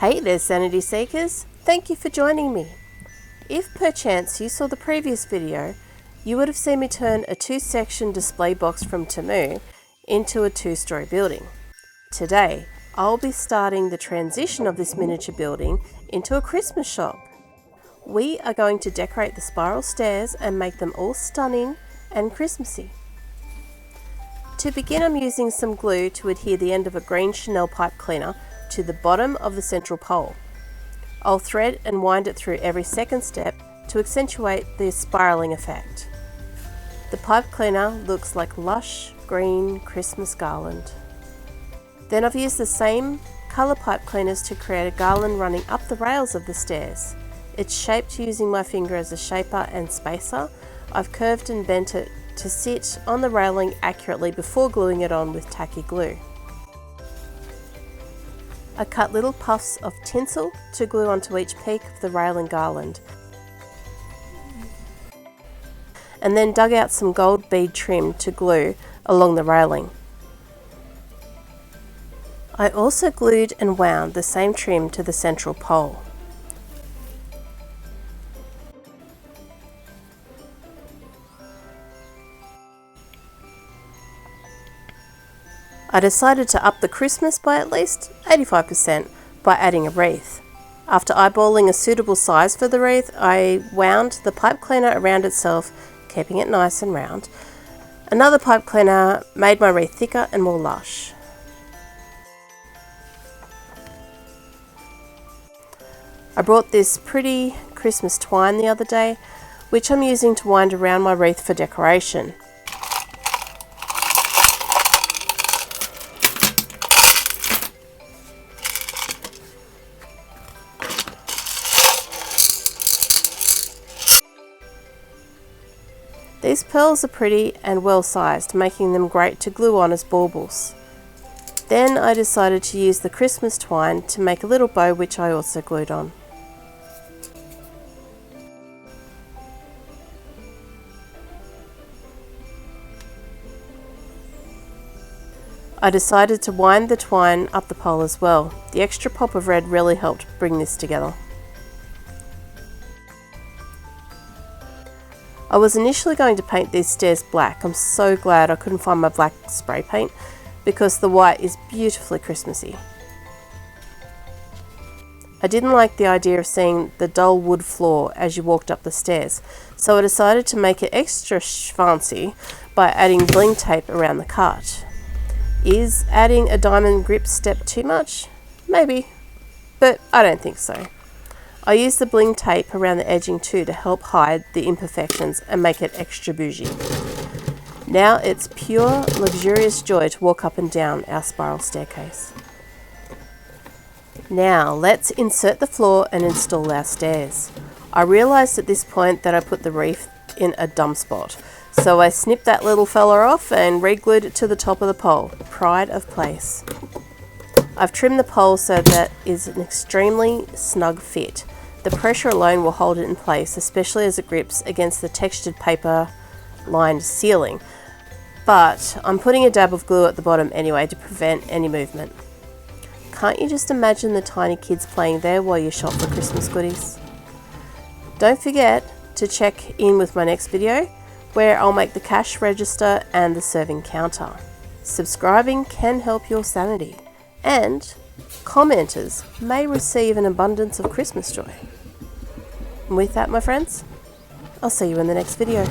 Hey there, Sanity Seekers! Thank you for joining me. If perchance you saw the previous video, you would have seen me turn a 2-section display box from Temu into a 2-story building. Today, I'll be starting the transition of this miniature building into a Christmas shop. We are going to decorate the spiral stairs and make them all stunning and Christmassy. To begin, I'm using some glue to adhere the end of a green Chanel pipe cleaner to the bottom of the central pole. I'll thread and wind it through every second step to accentuate the spiraling effect. The pipe cleaner looks like lush green Christmas garland. Then I've used the same colour pipe cleaners to create a garland running up the rails of the stairs. It's shaped using my finger as a shaper and spacer. I've curved and bent it to sit on the railing accurately before gluing it on with tacky glue. I cut little puffs of tinsel to glue onto each peak of the railing garland, and then dug out some gold bead trim to glue along the railing. I also glued and wound the same trim to the central pole. I decided to up the Christmas by at least 85% by adding a wreath. After eyeballing a suitable size for the wreath, I wound the pipe cleaner around itself, keeping it nice and round. Another pipe cleaner made my wreath thicker and more lush. I brought this pretty Christmas twine the other day, which I'm using to wind around my wreath for decoration. These pearls are pretty and well sized, making them great to glue on as baubles. Then I decided to use the Christmas twine to make a little bow, which I also glued on. I decided to wind the twine up the pole as well. The extra pop of red really helped bring this together. I was initially going to paint these stairs black. I'm so glad I couldn't find my black spray paint because the white is beautifully Christmassy. I didn't like the idea of seeing the dull wood floor as you walked up the stairs, so I decided to make it extra fancy by adding bling tape around the cart. Is adding a diamond grip step too much? Maybe, but I don't think so. I used the bling tape around the edging too to help hide the imperfections and make it extra bougie. Now it's pure luxurious joy to walk up and down our spiral staircase. Now let's insert the floor and install our stairs. I realised at this point that I put the wreath in a dumb spot, so I snipped that little fella off and re-glued it to the top of the pole. Pride of place. I've trimmed the pole so that it is an extremely snug fit. The pressure alone will hold it in place, especially as it grips against the textured paper lined ceiling. But I'm putting a dab of glue at the bottom anyway to prevent any movement. Can't you just imagine the tiny kids playing there while you shop for Christmas goodies? Don't forget to check in with my next video where I'll make the cash register and the serving counter. Subscribing can help your sanity, and commenters may receive an abundance of Christmas joy. And with that, my friends, I'll see you in the next video.